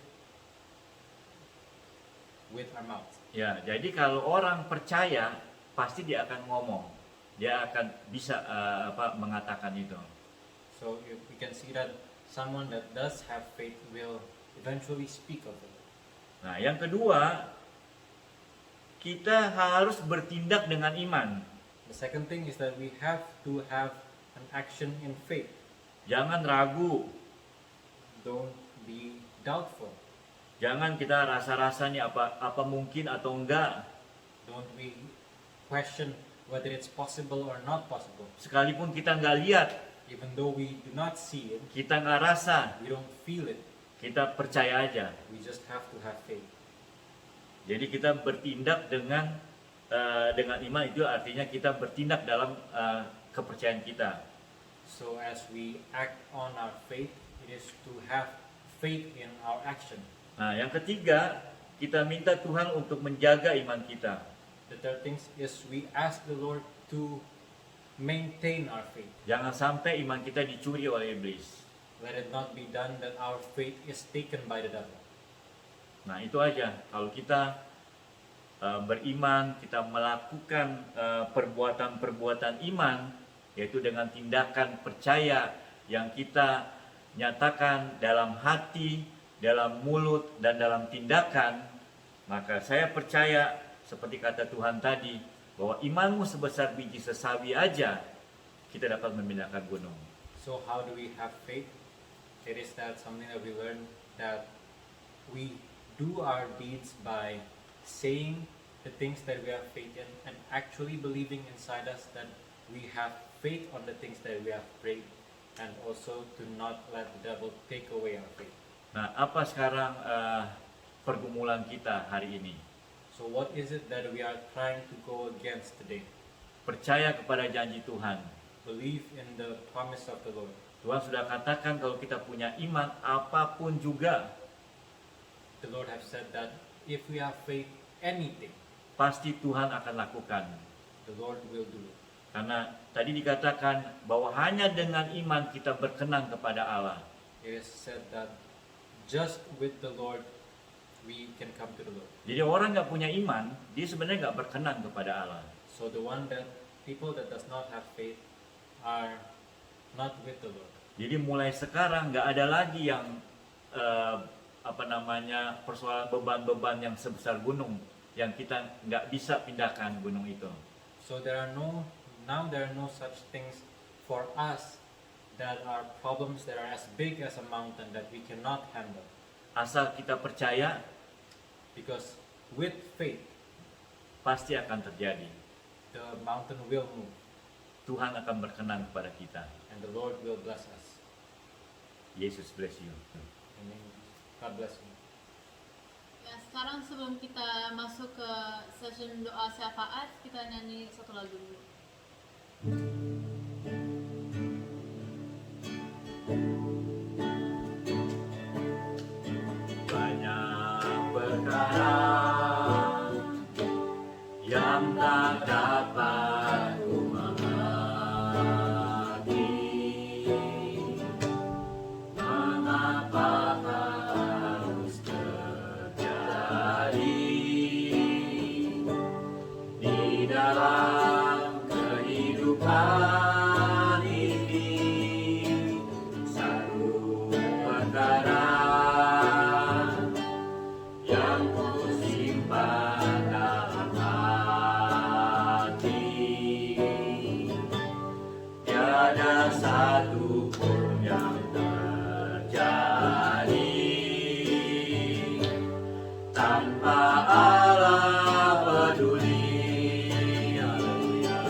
Speaker 3: with our mouth.
Speaker 2: Ya, jadi kalau orang percaya pasti dia akan ngomong, dia akan bisa mengatakan itu.
Speaker 3: So we can see that someone that does have faith will eventually speak of it.
Speaker 2: Nah, yang kedua, kita harus bertindak dengan iman.
Speaker 3: The second thing is that we have to have an action in faith.
Speaker 2: Jangan ragu,
Speaker 3: Don't be doubtful.
Speaker 2: jangan kita rasa-rasa nih apa mungkin atau enggak.
Speaker 3: Don't we question whether it's possible or not possible.
Speaker 2: Sekalipun kita nggak lihat,
Speaker 3: Even though we do not see it,
Speaker 2: kita nggak rasa,
Speaker 3: we don't feel it.
Speaker 2: kita percaya aja.
Speaker 3: We just have to have faith.
Speaker 2: Jadi kita bertindak dengan iman itu artinya kita bertindak dalam kepercayaan kita.
Speaker 3: So as we act on our faith, it is to have faith in our action.
Speaker 2: Nah, yang ketiga, kita minta Tuhan untuk menjaga iman kita.
Speaker 3: The third thing is we ask the Lord to maintain our faith.
Speaker 2: Jangan sampai iman kita dicuri oleh iblis.
Speaker 3: Let it not be done that our faith is taken by the devil.
Speaker 2: Nah, itu aja. Kalau kita beriman, kita melakukan perbuatan-perbuatan iman, yaitu dengan tindakan percaya yang kita nyatakan dalam hati, dalam mulut, dan dalam tindakan, maka saya percaya seperti kata Tuhan tadi, bahwa imanmu sebesar biji sesawi aja, kita dapat memindahkan gunung.
Speaker 3: So how do we have faith? It is that something that we learn that we do our deeds by saying the things that we have faith in and actually believing inside us that we have faith on the things that we have prayed, and also to not let the devil take away our faith.
Speaker 2: Nah, apa sekarang pergumulan kita hari ini?
Speaker 3: So what is it that we are trying to go against today?
Speaker 2: Percaya kepada janji Tuhan.
Speaker 3: Believe in the promise of the Lord.
Speaker 2: Tuhan sudah katakan kalau kita punya iman apapun juga,
Speaker 3: The Lord has said that if we have faith, anything,
Speaker 2: pasti Tuhan akan lakukan.
Speaker 3: the Lord will do it.
Speaker 2: Karena tadi dikatakan bahwa hanya dengan iman kita berkenan kepada Allah.
Speaker 3: It is said that just with the Lord we can come to the Lord.
Speaker 2: Jadi orang nggak punya iman, dia sebenarnya nggak berkenan kepada Allah.
Speaker 3: So the people that does not have faith are not with the Lord.
Speaker 2: Jadi mulai sekarang nggak ada lagi yang persoalan beban-beban yang sebesar gunung yang kita nggak bisa pindahkan gunung itu.
Speaker 3: So there are no such things for us that are problems that are as big as a mountain that we cannot handle.
Speaker 2: Asal kita percaya,
Speaker 3: Because with faith,
Speaker 2: pasti akan terjadi.
Speaker 3: The mountain will move
Speaker 2: Tuhan akan berkenan kepada kita.
Speaker 3: and the Lord will bless us.
Speaker 2: Yesus bless you.
Speaker 3: Amen. God bless you.
Speaker 1: Ya, sekarang sebelum kita masuk ke session doa syafaat, kita nyanyi satu lagu dulu.
Speaker 2: Banyak perkara yang tak dapat ku mengerti, mengapa harus terjadi di dalam kehidupan ini. Satu perkara yang ku simpan dalam hati, tiada satu pun yang terjadi tanpa Allah peduli. Haleluya.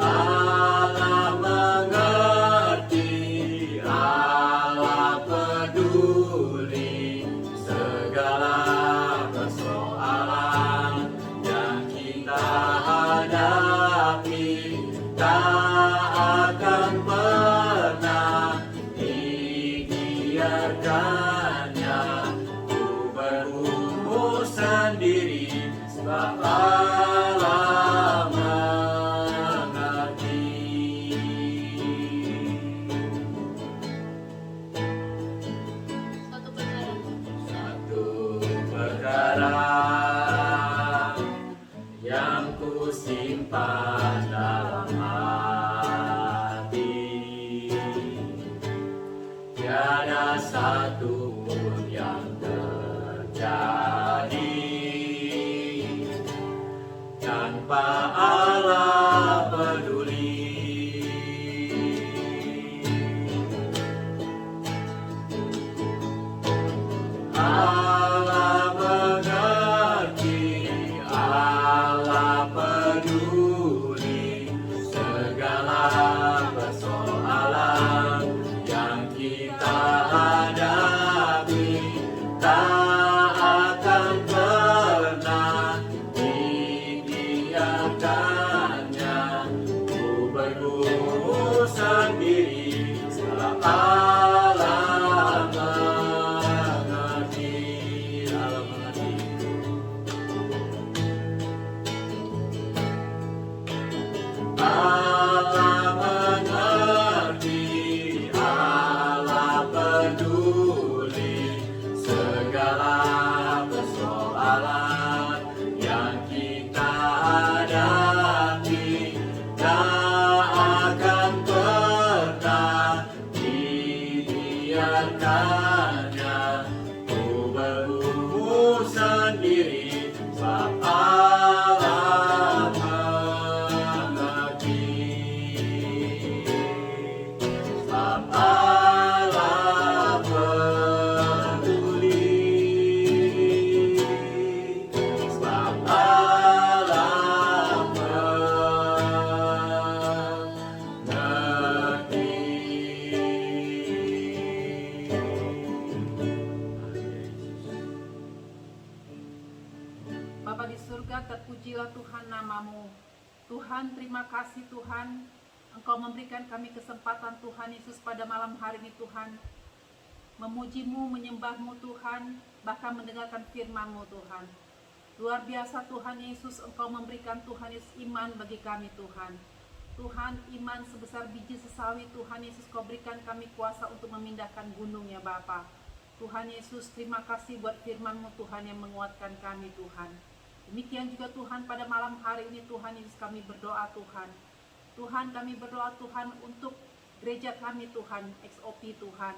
Speaker 2: Allah mengerti, Allah peduli segala persoalan yang kita hadapi, tak akan pernah dibiarkannya ku berumur sendiri, sebab Allah mengerti.
Speaker 1: Satu perkara.
Speaker 2: Satu perkara yang ku simpan dalam hati, tiada satu pun yang terjadi tanpa Allah peduli. Allah mengerti, Allah peduli segala persoalan yang kita hadapi, tak akan pernah dibiarkannya ku bergumul sendiri, sebab Allah mengerti, Allah mengerti. Allah mengerti, Allah peduli segala persoalan yang kita hadapi, tak akan pernah dibiarkannya ku bergumul sendiri, sebab Allah mengerti, sebab Allah peduli, sebab Allah mengerti.
Speaker 4: Bapa di surga, terpujilah Tuhan namamu. Tuhan, terima kasih Tuhan, Engkau memberikan kami kesempatan Tuhan Yesus pada malam hari ini Tuhan, memujimu, menyembahmu Tuhan, bahkan mendengarkan firman-Mu Tuhan. Luar biasa Tuhan Yesus, Engkau memberikan Tuhan Yesus iman bagi kami Tuhan. Tuhan, iman sebesar biji sesawi Tuhan Yesus, Kau berikan kami kuasa untuk memindahkan gunung ya Bapa. Tuhan Yesus, terima kasih buat firman-Mu Tuhan yang menguatkan kami Tuhan. Demikian juga Tuhan pada malam hari ini Tuhan Yesus, kami berdoa Tuhan. Tuhan, kami berdoa Tuhan untuk gereja kami Tuhan, XOP Tuhan.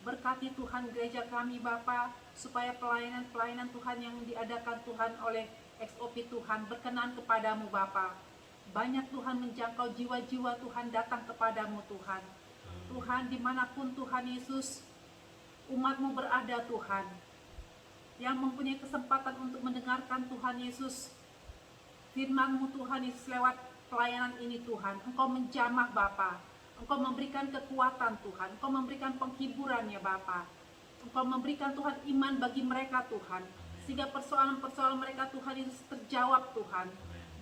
Speaker 4: Berkati Tuhan gereja kami Bapa, supaya pelayanan-pelayanan Tuhan yang diadakan Tuhan oleh XOP Tuhan berkenan kepadamu Bapa. Banyak Tuhan menjangkau jiwa-jiwa Tuhan datang kepadamu Tuhan. Tuhan, dimanapun Tuhan Yesus umat-Mu berada Tuhan, yang mempunyai kesempatan untuk mendengarkan Tuhan Yesus firman-Mu Tuhan Yesus lewat pelayanan ini Tuhan. Engkau menjamah Bapa, Engkau memberikan kekuatan Tuhan, Engkau memberikan penghiburan ya Bapa. Engkau memberikan Tuhan iman bagi mereka Tuhan, sehingga persoalan-persoalan mereka Tuhan Yesus terjawab Tuhan.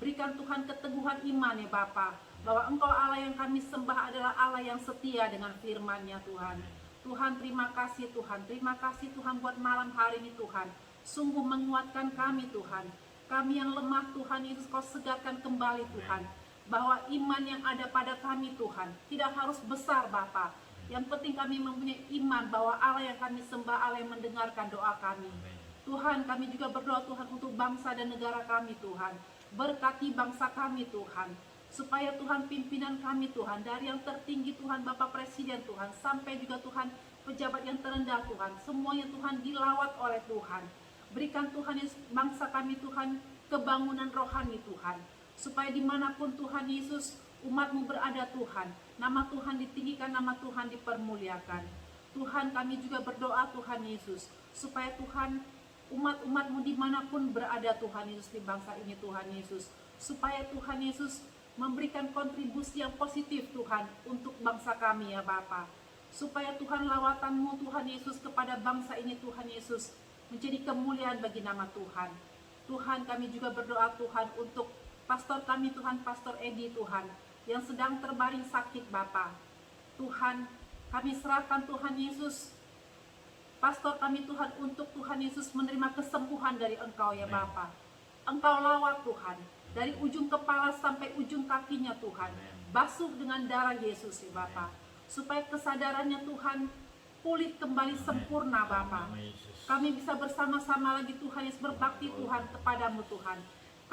Speaker 4: Berikan Tuhan keteguhan iman ya Bapa, bahwa Engkau Allah yang kami sembah adalah Allah yang setia dengan firman-Nya Tuhan. Tuhan terima kasih Tuhan buat malam hari ini Tuhan. Sungguh menguatkan kami Tuhan. Kami yang lemah Tuhan Yesus Kau segarkan kembali Tuhan. Bahwa iman yang ada pada kami Tuhan tidak harus besar Bapa. Yang penting kami mempunyai iman bahwa Allah yang kami sembah Allah yang mendengarkan doa kami. Tuhan, kami juga berdoa Tuhan untuk bangsa dan negara kami Tuhan. Berkati bangsa kami Tuhan, supaya Tuhan pimpinan kami Tuhan, dari yang tertinggi Tuhan Bapak Presiden Tuhan, sampai juga Tuhan pejabat yang terendah Tuhan, semuanya Tuhan dilawat oleh Tuhan. Berikan Tuhan Yesus bangsa kami Tuhan kebangunan rohani Tuhan, supaya dimanapun Tuhan Yesus umat-Mu berada Tuhan, nama Tuhan ditinggikan, nama Tuhan dipermuliakan. Tuhan, kami juga berdoa Tuhan Yesus, supaya Tuhan umat-umat-Mu dimanapun berada Tuhan Yesus di bangsa ini Tuhan Yesus, supaya Tuhan Yesus memberikan kontribusi yang positif Tuhan untuk bangsa kami ya Bapa. Supaya Tuhan lawatan-Mu Tuhan Yesus kepada bangsa ini Tuhan Yesus menjadi kemuliaan bagi nama Tuhan. Tuhan, kami juga berdoa Tuhan untuk pastor kami Tuhan, Pastor Edi Tuhan, yang sedang terbaring sakit Bapa. Tuhan, kami serahkan Tuhan Yesus pastor kami Tuhan, untuk Tuhan Yesus menerima kesembuhan dari Engkau ya Bapa. Engkau lawat Tuhan, dari ujung kepala sampai ujung kakinya Tuhan, basuh dengan darah Yesus ya Bapa, supaya kesadarannya Tuhan pulih kembali sempurna Bapa. Kami bisa bersama-sama lagi Tuhan Yesus berbakti Tuhan kepadamu Tuhan.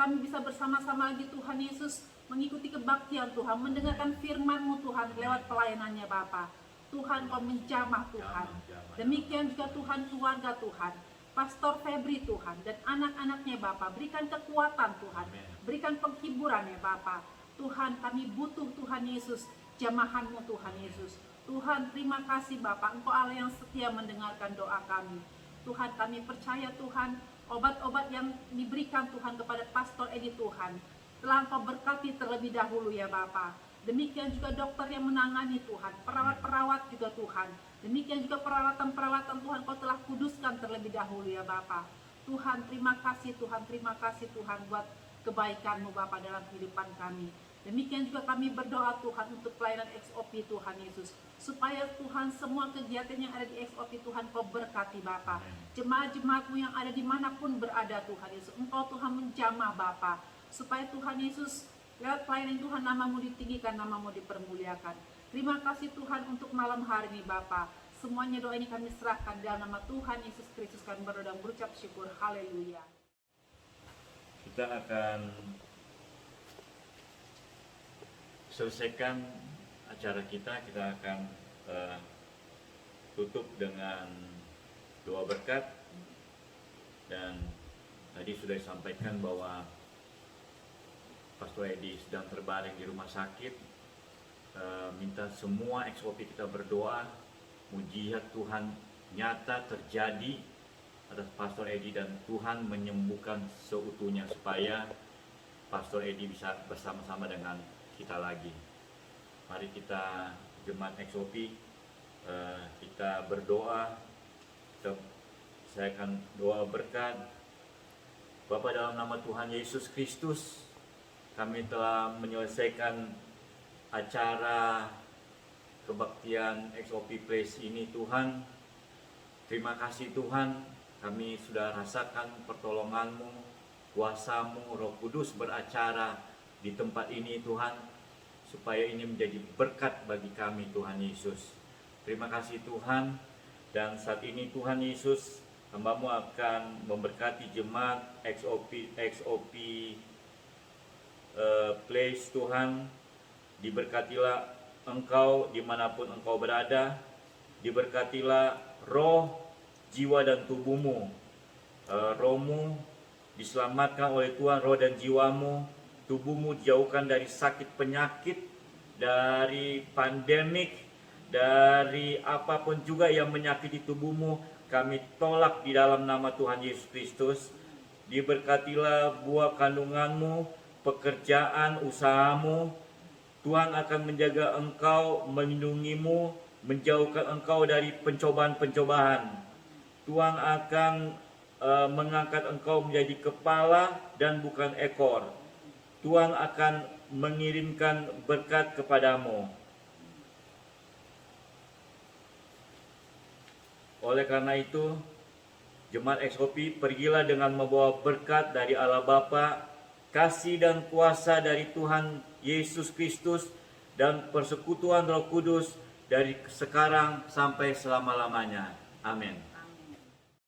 Speaker 4: Kami bisa bersama-sama lagi Tuhan Yesus mengikuti kebaktian Tuhan, mendengarkan firman-Mu Tuhan lewat pelayanannya Bapa. Tuhan, Kau menjamah Tuhan. Demikian juga Tuhan keluarga Tuhan, Pastor Febri Tuhan, dan anak-anaknya Bapa. Berikan kekuatan Tuhan, berikan penghiburan ya Bapa. Tuhan, kami butuh Tuhan Yesus, jamahan-Mu Tuhan Yesus. Tuhan, terima kasih Bapa, Engkau Allah yang setia mendengarkan doa kami. Tuhan, kami percaya Tuhan, obat-obat yang diberikan Tuhan kepada Pastor Edi Tuhan, telah Engkau berkati terlebih dahulu ya Bapa. Demikian juga dokter yang menangani Tuhan, perawat-perawat juga Tuhan. Demikian juga peralatan-peralatan Tuhan Kau telah kuduskan terlebih dahulu ya Bapa. Tuhan, terima kasih Tuhan buat kebaikan-Mu Bapa dalam kehidupan kami. Demikian juga kami berdoa Tuhan untuk pelayanan XOP Tuhan Yesus, supaya Tuhan semua kegiatan yang ada di XOP Tuhan Kau berkati Bapa. Jemaat-jemaat-Mu yang ada dimanapun berada Tuhan Yesus, Engkau Tuhan menjamah Bapa, supaya Tuhan Yesus lewat pelayanan Tuhan nama-Mu ditinggikan, nama-Mu dipermuliakan. Terima kasih Tuhan untuk malam hari ini Bapa. Semuanya doa ini kami serahkan dalam nama Tuhan Yesus Kristus, kami berdoa dan berucap syukur. Haleluya.
Speaker 2: Kita akan selesaikan acara kita akan tutup dengan doa berkat. Dan tadi sudah disampaikan bahwa Pastor Edi sedang terbaring di rumah sakit. Minta semua XOP kita berdoa, mujizat Tuhan nyata terjadi atas Pastor Edi dan Tuhan menyembuhkan seutuhnya, supaya Pastor Edi bisa bersama-sama dengan kita lagi. Mari kita jemaat XOP, kita berdoa. Saya akan doa berkat. Bapa, dalam nama Tuhan Yesus Kristus, kami telah menyelesaikan acara kebaktian XOP Place ini Tuhan. Terima kasih Tuhan, kami sudah rasakan pertolongan-Mu, kuasa-Mu, Roh Kudus beracara di tempat ini Tuhan, supaya ini menjadi berkat bagi kami Tuhan Yesus. Terima kasih Tuhan. Dan saat ini Tuhan Yesus, hamba-Mu akan memberkati jemaat XOP Place Tuhan. Diberkatilah Engkau dimanapun Engkau berada. Diberkatilah roh, jiwa dan tubuhmu. Rohmu diselamatkan oleh Tuhan, roh dan jiwamu. Tubuhmu dijauhkan dari sakit penyakit, dari pandemik, dari apapun juga yang menyakiti tubuhmu. kami tolak di dalam nama Tuhan Yesus Kristus. Diberkatilah buah kandunganmu, pekerjaan, usahamu. Tuhan akan menjaga engkau, melindungimu, menjauhkan engkau dari pencobaan-pencobaan. Tuhan akan mengangkat engkau menjadi kepala dan bukan ekor. Tuhan akan mengirimkan berkat kepadamu. Oleh karena itu, Jemaat XOP, pergilah dengan membawa berkat dari Allah Bapa, kasih dan kuasa dari Tuhan Yesus Kristus, dan persekutuan Roh Kudus dari sekarang sampai selama-lamanya. Amin.